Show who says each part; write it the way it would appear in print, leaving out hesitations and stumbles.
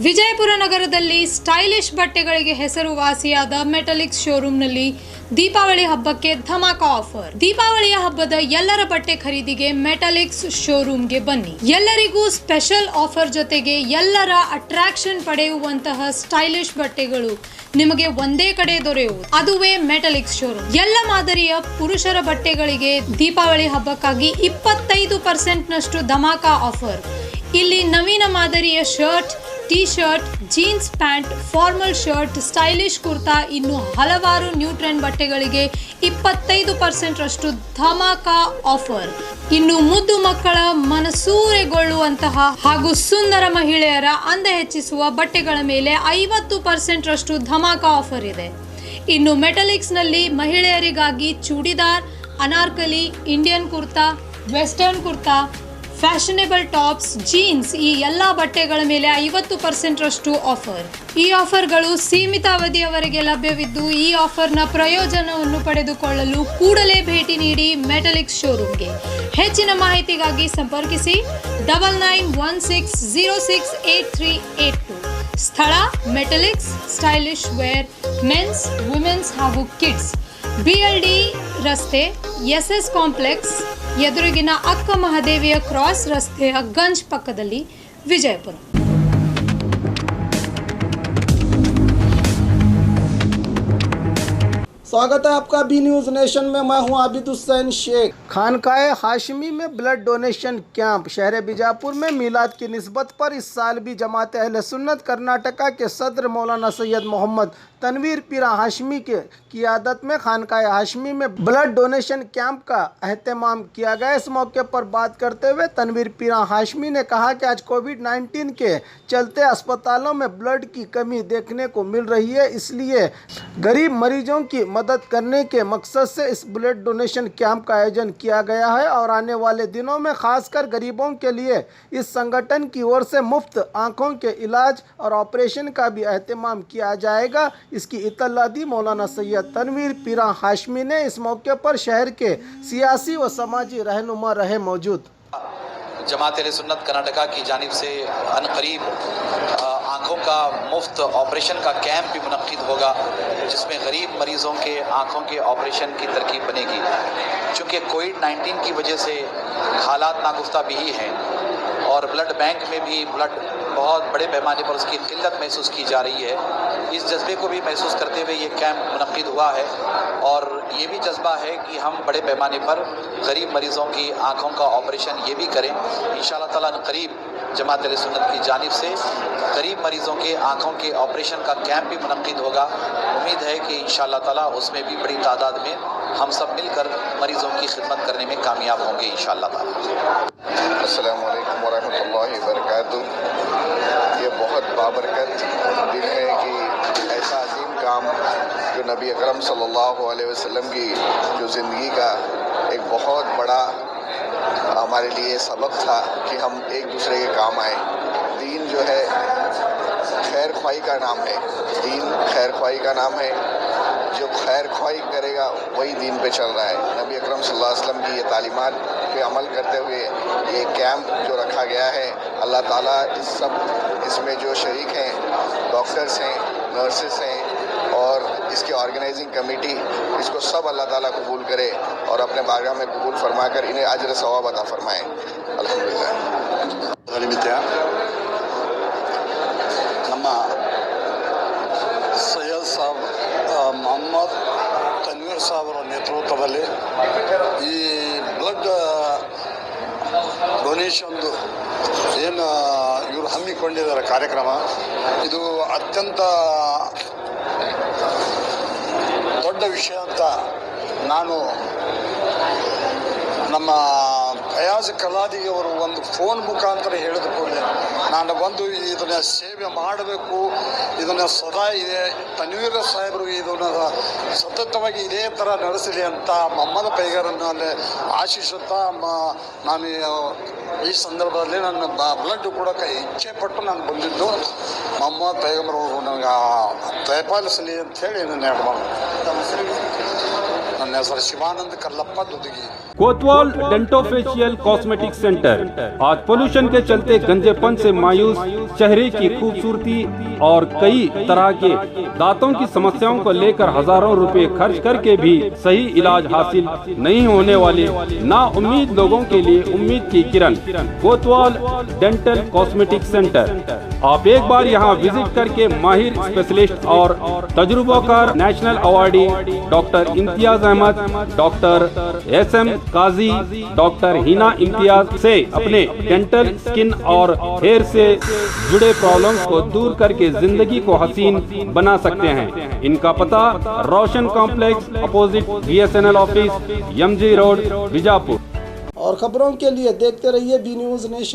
Speaker 1: ವಿಜಯಪುರ ನಗರದಲ್ಲಿ ಸ್ಟೈಲಿಶ್ ಬಟ್ಟೆಗಳಿಗೆ ಹೆಸರುವಾಸಿಯಾದ ಮೆಟಲಿಕ್ಸ್ ಶೋರೂಮ್ನಲ್ಲಿ ದೀಪಾವಳಿ ಹಬ್ಬಕ್ಕೆ ಧಮಾಕ ಆಫರ್. ದೀಪಾವಳಿಯ ಹಬ್ಬದ ಎಲ್ಲರ ಬಟ್ಟೆ ಖರೀದಿಗೆ ಮೆಟಲಿಕ್ಸ್ ಶೋರೂಮ್ಗೆ ಬನ್ನಿ. ಎಲ್ಲರಿಗೂ ಸ್ಪೆಷಲ್ ಆಫರ್ ಜೊತೆಗೆ ಎಲ್ಲರ ಅಟ್ರಾಕ್ಷನ್ ಪಡೆಯುವಂತಹ ಸ್ಟೈಲಿಶ್ ಬಟ್ಟೆಗಳು ನಿಮಗೆ ಒಂದೇ ಕಡೆ ದೊರೆಯುವುದು. ಅದುವೇ ಮೆಟಲಿಕ್ಸ್ ಶೋರೂಮ್. ಎಲ್ಲ ಮಾದರಿಯ ಪುರುಷರ ಬಟ್ಟೆಗಳಿಗೆ ದೀಪಾವಳಿ ಹಬ್ಬಕ್ಕಾಗಿ 25% ನಷ್ಟು ಧಮಾಕ ಆಫರ್. ಇಲ್ಲಿ ನವೀನ ಮಾದರಿಯ shirt, T shirt, jeans pant, formal shirt, stylish kurta, ಇನ್ನು ಹಲವಾರು ನ್ಯೂ ಟ್ರೆಂಡ್ ಬಟ್ಟೆಗಳಿಗೆ 25% ರಷ್ಟು ಧಮಾಕ ಆಫರ್. ಇನ್ನು ಮುದ್ದು ಮಕ್ಕಳ ಮನಸೂರೆಗೊಳ್ಳುವಂತಹ ಹಾಗೂ ಸುಂದರ ಮಹಿಳೆಯರ ಅಂದ ಹೆಚ್ಚಿಸುವ ಬಟ್ಟೆಗಳ ಮೇಲೆ 50% ರಷ್ಟು ಧಮಾಕ ಆಫರ್ ಇದೆ. ಇನ್ನು ಮೆಟಲಿಕ್ಸ್ನಲ್ಲಿ ಮಹಿಳೆಯರಿಗಾಗಿ churidar, Anarkali, Indian kurta, western kurta, fashionable tops, jeans ಈ ಎಲ್ಲ ಬಟ್ಟೆಗಳ ಮೇಲೆ 50% ರಷ್ಟು ಆಫರ್. ಈ ಆಫರ್ಗಳು ಸೀಮಿತ ಅವಧಿಯವರೆಗೆ ಲಭ್ಯವಿದ್ದು ಈ ಆಫರ್ನ ಪ್ರಯೋಜನವನ್ನು ಪಡೆದುಕೊಳ್ಳಲು ಕೂಡಲೇ ಭೇಟಿ ನೀಡಿ ಮೆಟಲಿಕ್ಸ್ ಶೋರೂಮ್ಗೆ. ಹೆಚ್ಚಿನ ಮಾಹಿತಿಗಾಗಿ ಸಂಪರ್ಕಿಸಿ 9916068382. ಸ್ಥಳ Metaliks stylish wear men's, women's ಹಾಗೂ ಕಿಡ್ಸ್, BLD ರಸ್ತೆ, SS ಕಾಂಪ್ಲೆಕ್ಸ್ ಎದುರಿಗಿನ ಅಕ್ಕ ಮಹಾದೇವಿಯ ಕ್ರಾಸ್ ರಸ್ತೆಯ ಗಂಜ್ ಪಕ್ಕದಲ್ಲಿ, ವಿಜಯಪುರ.
Speaker 2: स्वागत है आपका बी न्यूज़ नेशन में। मैं हूं आबिद हुसैन शेख। खानकाए हाशमी में ब्लड डोनेशन कैंप। शहर बीजापुर में मीलाद की निस्बत पर इस साल भी जमात अहले सुन्नत कर्नाटका के सदर मौलाना सैयद मोहम्मद तनवीर पीरा हाशमी के क़ियादत में खानकाए हाशमी में ब्लड डोनेशन कैंप का अहतमाम किया गया। इस मौके पर बात करते हुए तनवीर पीरा हाशमी ने कहा कि आज कोविड-19 के चलते अस्पतालों में ब्लड की कमी देखने को मिल रही है, इसलिए गरीब मरीजों की मदद करने के मकसद से इस ब्लड डोनेशन कैंप का आयोजन किया गया है और आने वाले दिनों में खासकर गरीबों के लिए इस संगठन की ओर से मुफ्त आँखों के इलाज और ऑपरेशन का भी अहतमाम किया जाएगा। इसकी इत्तला दी मौलाना सैयद तनवीर पीरा हाशमी ने। इस मौके पर शहर के सियासी व समाजी रहनुमा रहे मौजूद।
Speaker 3: जमात अहले सुन्नत कर्नाटका की जानिब से अनकरीब आँखों का मुफ्त ऑपरेशन का कैंप भी मुनक्किद होगा, जिसमें गरीब मरीज़ों के आँखों के ऑपरेशन की तरकीब बनेगी। चूँकि कोविड-19 की वजह से हालात नागुफ्ता भी ही हैं और ब्लड बैंक में भी ब्लड बहुत बड़े पैमाने पर उसकी किल्लत महसूस की जा रही है। इस जज्बे को भी महसूस करते हुए ये कैंप मुनक्किद हुआ है और ये भी जज्बा है कि हम बड़े पैमाने पर गरीब मरीज़ों की आँखों का ऑपरेशन ये भी करें। इंशाअल्लाह ताला करीब जमात अहले सुन्नत की जानिब से गरीब मरीज़ों के आँखों के ऑपरेशन का कैंप भी मुनक्किद होगा। उम्मीद है कि इंशाअल्लाह ताला उसमें भी बड़ी तादाद में हम सब मिलकर मरीज़ों की खिदमत करने में कामयाब होंगे इंशाअल्लाह ताला।
Speaker 4: अस्सलामु अलैकुम वरहमतुल्लाहि वबरकातुहू। ये बहुत बाबरकत दिन है कि ऐसा अजीम काम जो नबी अकरम सल्लल्लाहु अलैहि वसल्लम की जो ज़िंदगी का एक बहुत बड़ा हमारे लिए सबक था कि हम एक दूसरे के काम आए। दीन जो है खैर ख्वाही का नाम है, दीन खैर ख्वाही का नाम है। जो खैर ख्वाही करेगा वही दीन पे चल रहा है। नबी अकरम सल्लल्लाहु अलैहि वसल्लम की ये तालीमात पे अमल करते हुए ये कैंप जो रखा गया है, अल्लाह ताला इसमें जो शरीक हैं, डॉक्टर्स हैं, नर्सेस हैं और इसकी ऑर्गेनाइजिंग कमेटी, इसको सब अल्लाह ताला कबूल करे और अपने बारगाह में कबूल फरमा कर इन्हें अजर सवाब अता फरमाएँ। अल्हम्दुलिल्लाह।
Speaker 5: ನಮ್ಮ ಸೈಯದ್ ಸಾಬ್ ಮೊಹಮ್ಮದ್ ತನ್ವೀರ್ ಸಾಬರ ನೇತೃತ್ವದಲ್ಲಿ ಈ ಬ್ಲಡ್ ಡೊನೇಷನ್ದು ಏನು ಇವರು ಹಮ್ಮಿಕೊಂಡಿದ್ದಾರೆ ಕಾರ್ಯಕ್ರಮ, ಇದು ಅತ್ಯಂತ ದೊಡ್ಡ ವಿಷಯ ಅಂತ ನಾನು ನಮ್ಮ ಫಯಾಜ್ ಕಲಾದಿಗೆ ಅವರು ಒಂದು ಫೋನ್ ಮುಖಾಂತರ ಹೇಳಿದ ಕೂಡಲೇ ನಾನು ಬಂದು ಇದನ್ನು ಸೇವೆ ಮಾಡಬೇಕು, ಇದನ್ನು ಸದಾ ಇದೆ ತನ್ವೀರ್ ಸಾಹೇಬರು ಇದನ್ನು ಸತತವಾಗಿ ಇದೇ ಥರ ನಡೆಸಲಿ ಅಂತ ಮೊಹಮ್ಮದ್ ಪೈಗರನ್ನು ಆಶಿಸುತ್ತಾ ನಾನು ಈ ಸಂದರ್ಭದಲ್ಲಿ ನನ್ನ ಬ್ಲಡ್ ಕೊಡೋಕ್ಕೆ ಇಚ್ಛೆ ಪಟ್ಟು ನಾನು ಬಂದಿದ್ದು. ಮೊಹಮ್ಮದ್ ಪೈಗಂಬರ್ ಅವರು ನನಗೆ ದಯಪಾಲಿಸಲಿ ಅಂಥೇಳಿ ನನ್ನ ನನ್ನ ಹೆಸರು ಶಿವಾನಂದ ಕಲ್ಲಪ್ಪ ದುದಗಿ.
Speaker 6: कोतवाल डेंटोफेशियल कॉस्मेटिक सेंटर आज पोल्यूशन के चलते गंजेपन से मायूस चेहरे की खूबसूरती और कई तरह के दांतों की समस्याओं को लेकर हजारों रुपए खर्च करके भी सही इलाज हासिल नहीं होने वाले ना उम्मीद लोगों के लिए उम्मीद की किरण कोतवाल डेंटल कॉस्मेटिक सेंटर। आप एक बार यहाँ विजिट करके माहिर स्पेशलिस्ट और तजुर्बाकार national awardee doctor Imtiyaz Ahmad, doctor SM Qazi, doctor Hina Imtiyaz से अपने डेंटल, स्किन और हेयर से जुड़े प्रॉब्लम्स को दूर करके जिंदगी को हसीन बना सकते हैं। इनका पता Roshan complex opposite BSNL office, MG road, Bijapur.
Speaker 2: और खबरों के लिए देखते रहिए बी न्यूज़ नेशन।